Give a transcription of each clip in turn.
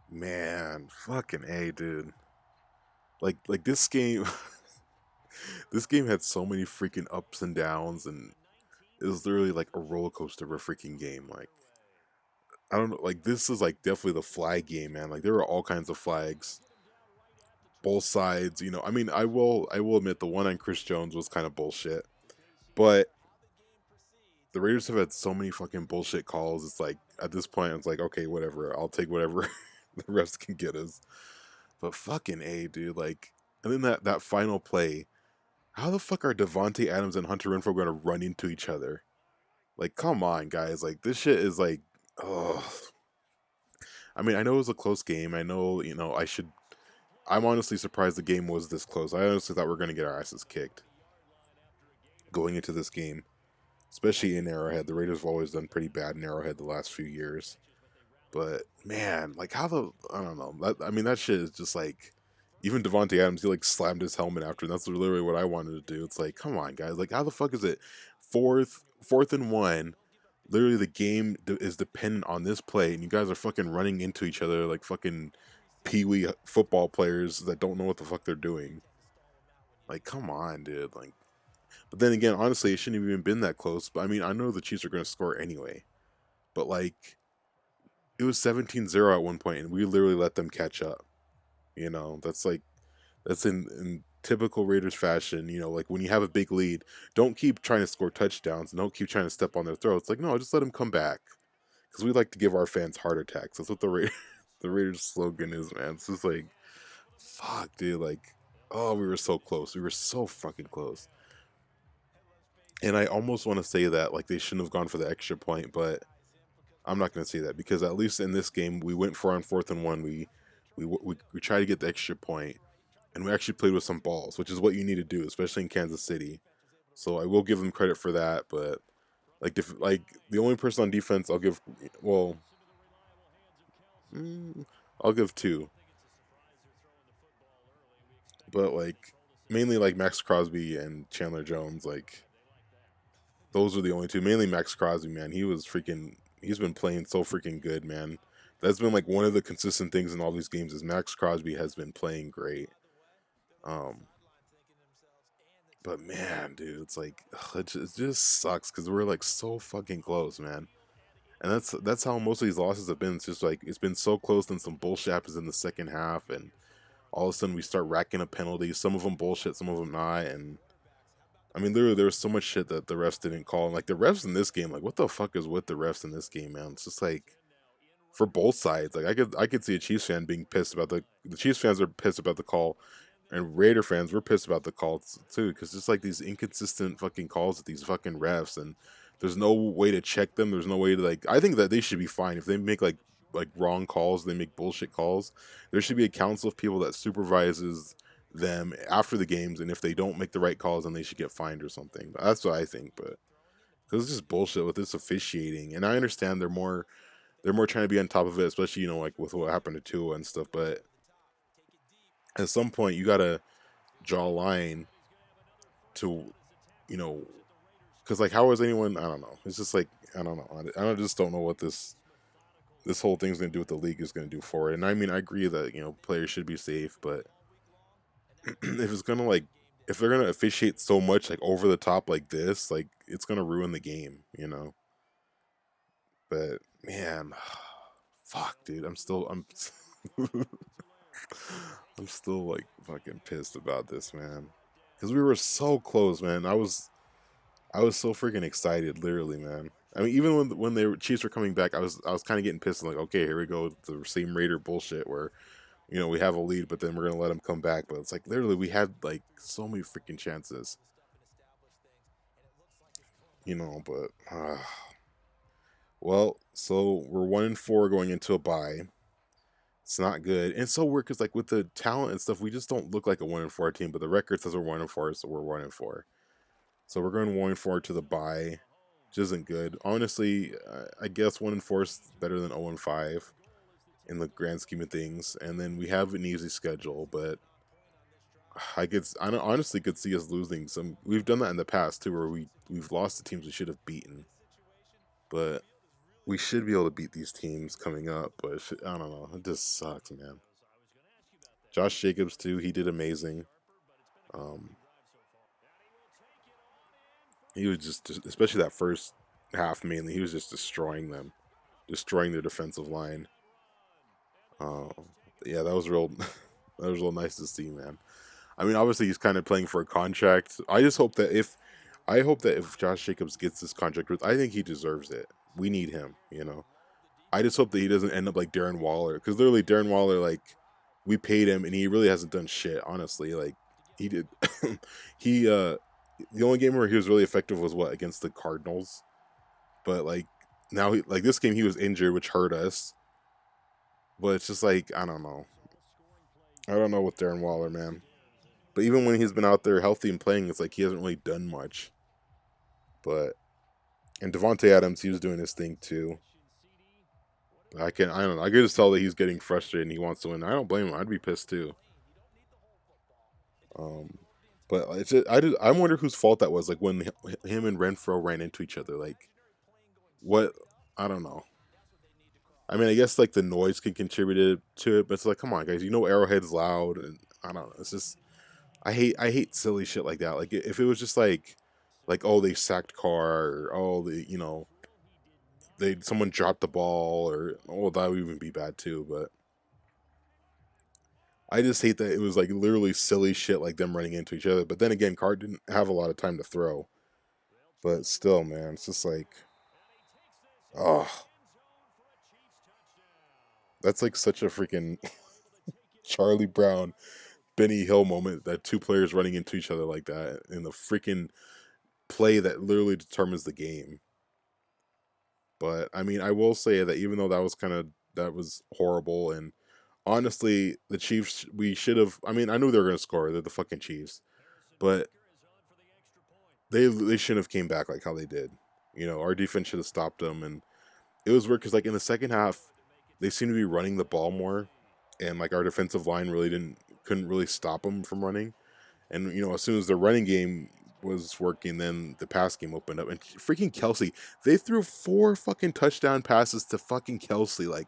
Man, fucking A, dude. Like this game this game had so many freaking ups and downs, and it was literally like a roller coaster of a freaking game. Like I don't know, like this is like definitely the flag game, man. Like there were all kinds of flags, both sides. I mean, I will admit the one on Chris Jones was kind of bullshit, but the Raiders have had so many fucking bullshit calls. It's like at this point, it's like okay, whatever. I'll take whatever the rest can get us. But fucking A, dude. Like, and then that final play. How the fuck are Davante Adams and Hunter Renfro going to run into each other? Like, come on, guys. Like, this shit is like, oh. I mean, I know it was a close game. I know, I should. I'm honestly surprised the game was this close. I honestly thought we were going to get our asses kicked going into this game, especially in Arrowhead. The Raiders have always done pretty bad in Arrowhead the last few years. But man, like I don't know. I mean, that shit is just like even Devonte Adams. He like slammed his helmet after, and that's literally what I wanted to do. It's like, come on, guys. Like, how the fuck is it fourth and one? Literally, the game is dependent on this play, and you guys are fucking running into each other like fucking pee-wee football players that don't know what the fuck they're doing. Like, come on, dude. Like, but then again, honestly, it shouldn't have even been that close. But I mean, I know the Chiefs are going to score anyway. But like, it was 17-0 at one point, and we literally let them catch up. That's like that's in typical Raiders fashion. Like when you have a big lead, don't keep trying to score touchdowns. Don't keep trying to step on their throats. Like no, just let them come back because we like to give our fans heart attacks. That's what the Raiders slogan is, man. It's just like fuck, dude. Like oh, we were so close. We were so fucking close. And I almost want to say that like they shouldn't have gone for the extra point, but I'm not going to say that because at least in this game we went for on fourth and one. We tried to get the extra point, and we actually played with some balls, which is what you need to do, especially in Kansas City. So I will give them credit for that. But like the only person on defense I'll give, well, mm, I'll give two, but like mainly like Max Crosby and Chandler Jones, like those are the only two. Mainly Max Crosby, man. He's been playing so freaking good, man. That's been like one of the consistent things in all these games is Max Crosby has been playing great. Um, but man, dude, it's like it just sucks because we're like so fucking close, man. And that's how most of these losses have been. It's just like it's been so close, then some bullshit happens in the second half, and all of a sudden we start racking up penalties. Some of them bullshit, some of them not. And I mean, literally, there was so much shit that the refs didn't call. And like the refs in this game, like what the fuck is with the refs in this game, man? It's just like for both sides. Like I could see a Chiefs fan being pissed about the Chiefs fans are pissed about the call, and Raider fans were pissed about the calls too, because it's like these inconsistent fucking calls at these fucking refs, and there's no way to check them. There's no way to like. I think that they should be fine if they make like wrong calls. They make bullshit calls. There should be a council of people that supervises them after the games, and if they don't make the right calls, then they should get fined or something. That's what I think, but because it's just bullshit with this officiating, and I understand they're more trying to be on top of it, especially like with what happened to Tua and stuff. But at some point, you gotta draw a line to you know because like how is anyone? I don't know. It's just like I don't know. I just don't know what this whole thing's gonna do. What the league is gonna do for it. And I mean, I agree that players should be safe, but if it's gonna like if they're gonna officiate so much like over the top like this, like it's gonna ruin the game. But man, fuck, dude, I'm still like fucking pissed about this, man. Because we were so close, man. I was so freaking excited, literally, man. I mean, even when the Chiefs were coming back, I was kind of getting pissed. Like, okay, here we go, the same Raider bullshit where we have a lead, but then we're gonna let them come back. But it's like literally, we had like so many freaking chances, But well, so we're 1-4 going into a bye. It's not good. And it's so weird because like with the talent and stuff, we just don't look like a 1-4 team. But the record says we're 1-4, so we're 1-4. So we're going 1-4 to the bye, which isn't good. Honestly, I guess 1-4 is better than 0-5 in the grand scheme of things. And then we have an easy schedule, but I honestly could see us losing some. We've done that in the past too, where we've lost the teams we should have beaten. But we should be able to beat these teams coming up, but I don't know. It just sucks, man. Josh Jacobs too. He did amazing. Um, he was just, especially that first half mainly, he was just destroying them, destroying their defensive line. Uh, yeah, that was real. That was real nice to see, man. I mean, obviously he's kind of playing for a contract. I hope that if Josh Jacobs gets this contract, I think he deserves it. We need him, you know. I just hope that he doesn't end up like Darren Waller, because literally Darren Waller, like, we paid him and he really hasn't done shit. Honestly, like he did, he the only game where he was really effective was what, against the Cardinals, but like now like this game he was injured, which hurt us. But it's just like I don't know with Darren Waller, man. But even when he's been out there healthy and playing, it's like he hasn't really done much. But and Davante Adams, he was doing his thing too. I don't know. I could just tell that he's getting frustrated and he wants to win. I don't blame him. I'd be pissed too. Um, but it's just, I wonder whose fault that was. Like when him and Renfro ran into each other. Like what? I don't know. I mean, I guess like the noise can contribute to it, but it's like, come on, guys. You know, Arrowhead's loud, and I don't know. It's just I hate silly shit like that. Like if it was just like oh, they sacked Carr, or oh, they someone dropped the ball, or oh, that would even be bad too. But I just hate that it was like literally silly shit like them running into each other. But then again, Carr didn't have a lot of time to throw. But still, man, it's just like, oh, that's like such a freaking Charlie Brown, Benny Hill moment, that two players running into each other like that in the freaking play that literally determines the game. But I mean, I will say that even though that was horrible, and honestly, the Chiefs, we should have. I mean, I knew they were going to score. They're the fucking Chiefs, but they shouldn't have came back like how they did. You know, our defense should have stopped them, and it was weird because like in the second half, they seemed to be running the ball more, and like our defensive line really couldn't really stop them from running. And you know, as soon as the running game was working, then the pass game opened up. And freaking Kelsey, they threw 4 fucking touchdown passes to fucking Kelsey. Like,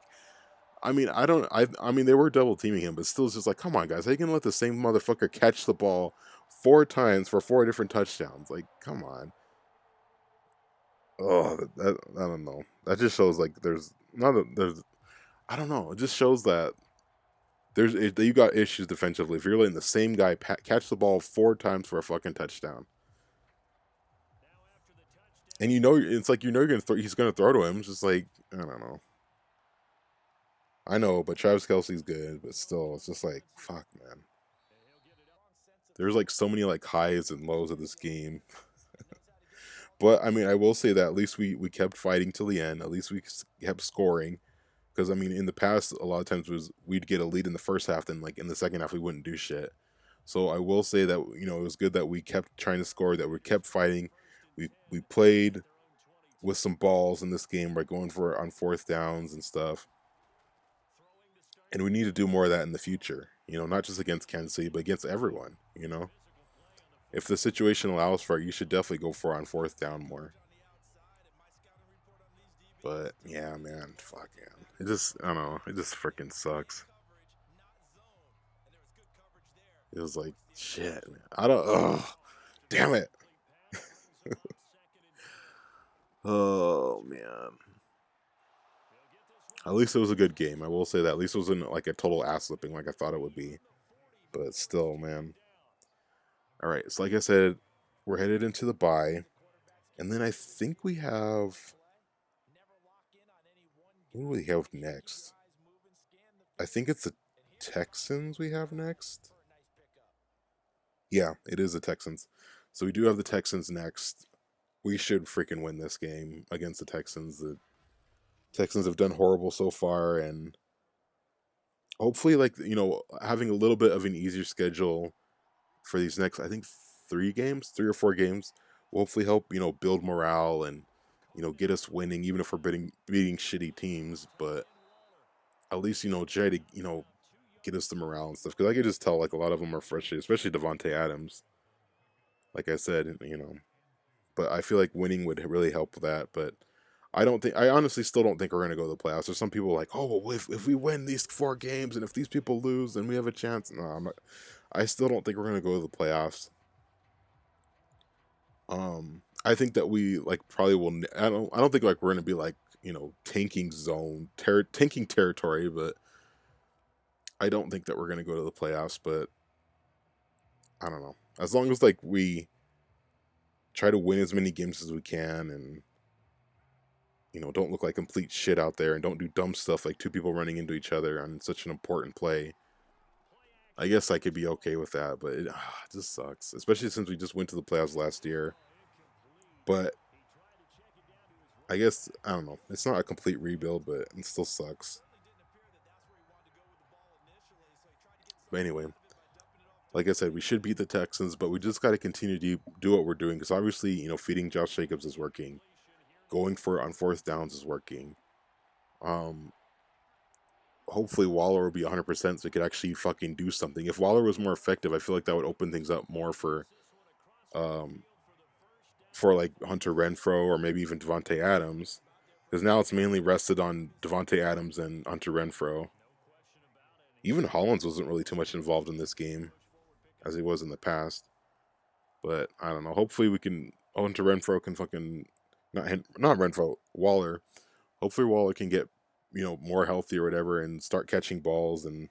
I mean, I mean, they were double teaming him, but still, it's just like, come on, guys, how you gonna let the same motherfucker catch the ball 4 times for 4 different touchdowns? Like, come on. Oh, I don't know. That just shows like there's not a, there's I don't know. It just shows that you got issues defensively if you're letting the same guy catch the ball 4 times for a fucking touchdown. And you know, it's like, you know, he's gonna throw to him. It's just like, I don't know. I know, but Travis Kelsey's good, but still, it's just like, fuck, man. There's like so many like highs and lows of this game. But I mean, I will say that at least we kept fighting till the end. At least we kept scoring. Because I mean, in the past, a lot of times we'd get a lead in the first half, then like in the second half we wouldn't do shit. So I will say that, you know, it was good that we kept trying to score, that we kept fighting. We played with some balls in this game by going for it on fourth downs and stuff. And we need to do more of that in the future. You know, not just against Kansas City, but against everyone. You know, if the situation allows for it, you should definitely go for it on fourth down more. But yeah, man, fuck yeah. It just, I don't know, it just freaking sucks. It was like shit, man. I don't. Oh, damn it. Oh man. At least it was a good game. I will say that. At least it wasn't like a total ass whipping like I thought it would be. But still, man. All right. So like I said, we're headed into the bye, and then I think we have. What do we have next? I think it's the Texans we have next. Yeah, it is the Texans. So we do have the Texans next. We should freaking win this game against the Texans. The Texans have done horrible so far, and hopefully, like, you know, having a little bit of an easier schedule for these next, I think, 3 or 4 games, will hopefully help, you know, build morale and, you know, get us winning, even if we're beating shitty teams. But at least, you know, try to, you know, get us the morale and stuff. Because I could just tell, like, a lot of them are frustrated, especially Davante Adams. Like I said, you know, but I feel like winning would really help with that. But I honestly still don't think we're gonna go to the playoffs. There's some people like, oh, well, if we win these 4 games and if these people lose, then we have a chance. No, I'm not. I still don't think we're gonna go to the playoffs. I think that we like probably will. I don't think like we're gonna be like tanking zone, tanking territory, but I don't think that we're gonna go to the playoffs. But I don't know. As long as like we try to win as many games as we can, and don't look like complete shit out there, and don't do dumb stuff like two people running into each other on such an important play. I guess I could be okay with that, but it just sucks, especially since we just went to the playoffs last year. But I guess I don't know. It's not a complete rebuild, but it still sucks. But anyway, like I said, we should beat the Texans, but we just got to continue to do what we're doing because obviously, feeding Josh Jacobs is working. Going for it on fourth downs is working. Um, Hopefully Waller will be 100% so he could actually fucking do something. If Waller was more effective, I feel like that would open things up more um, for like Hunter Renfro or maybe even Davante Adams. Because now it's mainly rested on Davante Adams and Hunter Renfro. Even Hollins wasn't really too much involved in this game as he was in the past. But I don't know. Hopefully we can. Hunter Renfro can fucking not Renfro Waller. Hopefully Waller can get more healthy or whatever and start catching balls and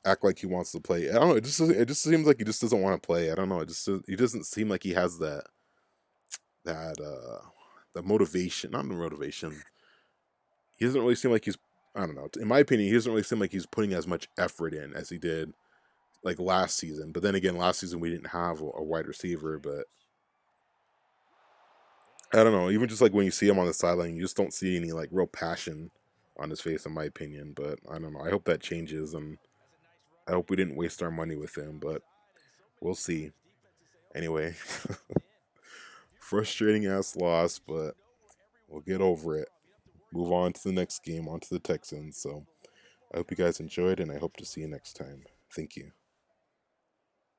act like he wants to play. I don't know. It just seems like he just doesn't want to play. I don't know. He doesn't seem like he has that the motivation. Not the motivation. He doesn't really seem like he's. I don't know. In my opinion, he doesn't really seem like he's putting as much effort in as he did like last season. But then again, last season we didn't have a wide receiver. But I don't know. Even just like when you see him on the sideline, you just don't see any like real passion on his face, in my opinion. But I don't know. I hope that changes, and I hope we didn't waste our money with him. But we'll see. Anyway, frustrating ass loss, but we'll get over it. Move on to the next game, on to the Texans. So I hope you guys enjoyed, and I hope to see you next time. Thank you.